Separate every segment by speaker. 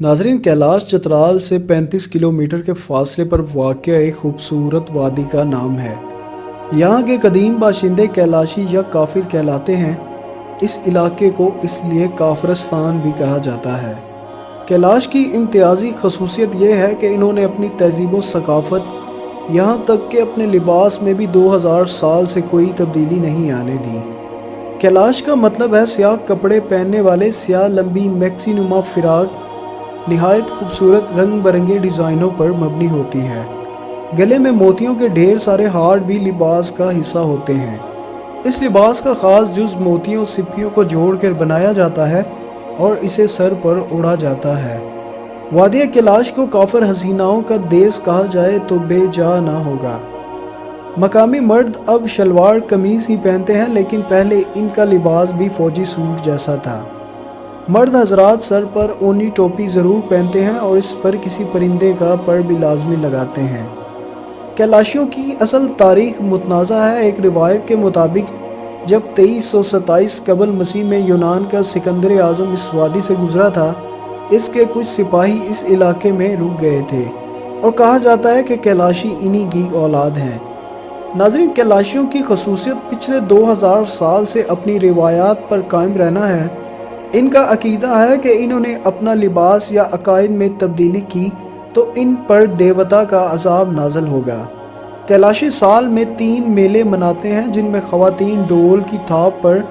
Speaker 1: नाज़रीन, कैलाश चतराल से 35 किलोमीटर के फासले पर वाक़या एक खूबसूरत वादी का नाम है। यहाँ के कदीम बाशिंदे कैलाशी या काफिर कहलाते हैं। इस इलाके को इसलिए काफिरस्तान भी कहा जाता है। कैलाश की इम्तियाज़ी खसूसियत यह है कि इन्होंने अपनी तहज़ीब व सकाफ़त, यहाँ तक कि अपने लिबास में भी 2000 साल से कोई तब्दीली नहीं आने दी। कैलाश का मतलब है स्याह कपड़े पहनने वाले। स्याह लंबी मैक्सी नुमा फ़िराक निहायत खूबसूरत रंग बरंगे डिज़ाइनों पर मबनी होती है। गले में मोतियों के ढेर सारे हार भी लिबास का हिस्सा होते हैं। इस लिबास का ख़ास जुज़ मोतियों सिप्पियों को जोड़कर बनाया जाता है और इसे सर पर ओढ़ा जाता है। वादी कैलाश को काफिर हसीनाओं का देश कहा जाए तो बेजा ना होगा। मकामी मर्द अब शलवार कमीज़ ही पहनते हैं, लेकिन पहले इनका लिबास भी फ़ौजी सूट जैसा था। मर्द हजरात सर पर ऊनी टोपी ज़रूर पहनते हैं और इस पर किसी परिंदे का पर भी लाजमी लगाते हैं। कैलाशियों की असल तारीख मुतनाज़ा है। एक रिवायत के मुताबिक जब 2327 कबल मसीह में यूनान का सिकंदर आज़म इस वादी से गुजरा था, इसके कुछ सिपाही इस इलाके में रुक गए थे और कहा जाता है कि कैलाशी इन्हीं की औलाद हैं। नाज़रीन, कैलाशियों की खसूसियत पिछले 2000 साल से अपनी रिवायात पर कायम रहना है। इनका अकीदा है कि इन्होंने अपना लिबास या अकायद में तब्दीली की तो इन पर देवता का अजाब नाज़िल होगा। कैलाशी साल में 3 मेले मनाते हैं, जिनमें ख़वातीन ढोल की थाप पर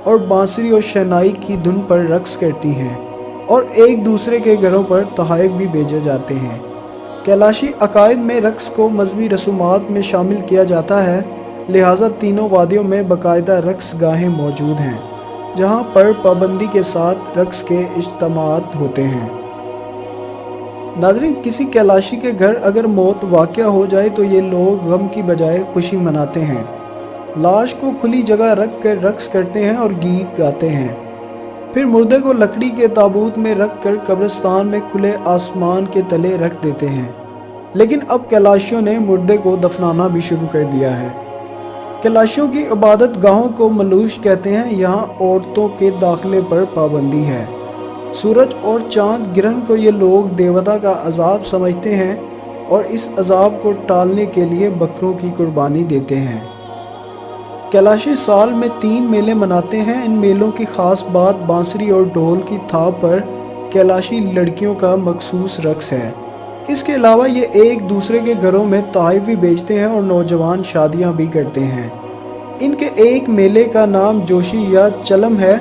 Speaker 1: और बांसुरी और शहनाई की धुन पर रक़्स करती हैं और एक दूसरे के घरों पर तोहफ़े भी भेजे जाते हैं। कैलाशी अकायद में रक़्स को मज़हबी रसूमात में शामिल किया जाता है, लिहाजा तीनों वादियों में बाकायदा रक़्स गाहें मौजूद हैं, जहाँ पर पाबंदी के साथ रक़्स के इज्तिमाआत होते हैं। नाज़रीन, किसी कैलाशी के घर अगर मौत वाक़या हो जाए तो ये लोग गम की बजाय खुशी मनाते हैं। लाश को खुली जगह रख कर रक़्स करते हैं और गीत गाते हैं। फिर मुर्दे को लकड़ी के ताबूत में रख कर कब्रिस्तान में खुले आसमान के तले रख देते हैं। लेकिन अब कैलाशियों ने मुर्दे को दफनाना भी शुरू कर दिया है। कैलाशियों की इबादत गाहों को मलूश कहते हैं। यहाँ औरतों के दाखिले पर पाबंदी है। सूरज और चाँद गिरन को ये लोग देवता का अजाब समझते हैं और इस अजाब को टालने के लिए बकरों की कुर्बानी देते हैं। कैलाशी साल में 3 मेले मनाते हैं। इन मेलों की ख़ास बात बांसुरी और ढोल की थाप पर कैलाशी लड़कियों का मखसूस रक़्स है। इसके अलावा ये एक दूसरे के घरों में तोहफ़े भी बेचते हैं और नौजवान शादियां भी करते हैं। इनके एक मेले का नाम जोशी या चलम है।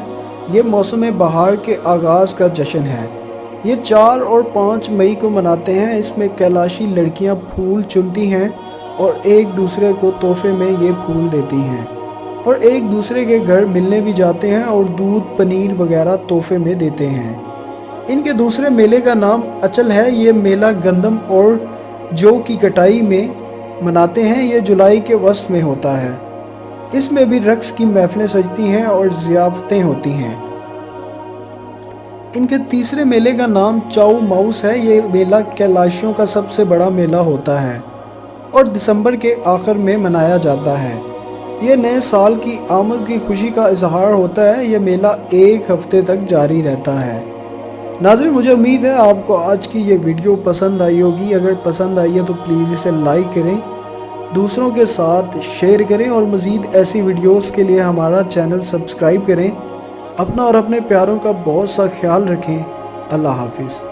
Speaker 1: ये मौसम बहार के आगाज़ का जश्न है। ये 4 और 5 मई को मनाते हैं। इसमें कैलाशी लड़कियां फूल चुनती हैं और एक दूसरे को तोहफे में ये फूल देती हैं और एक दूसरे के घर मिलने भी जाते हैं और दूध पनीर वगैरह तोहफे में देते हैं। इनके दूसरे मेले का नाम अचल है। ये मेला गंदम और जौ की कटाई में मनाते हैं। ये जुलाई के वस्त में होता है। इसमें भी रक़्स की महफिलें सजती हैं और ज़ियाफ़तें होती हैं। इनके तीसरे मेले का नाम चाऊ माउस है। ये मेला कैलाशियों का सबसे बड़ा मेला होता है और दिसंबर के आखिर में मनाया जाता है। ये नए साल की आमद की खुशी का इजहार होता है। यह मेला 1 हफ्ते तक जारी रहता है। नाज़रीन, मुझे उम्मीद है आपको आज की ये वीडियो पसंद आई होगी। अगर पसंद आई है तो प्लीज़ इसे लाइक करें, दूसरों के साथ शेयर करें और मज़ीद ऐसी वीडियोस के लिए हमारा चैनल सब्सक्राइब करें। अपना और अपने प्यारों का बहुत सा ख्याल रखें। अल्लाह हाफिज़।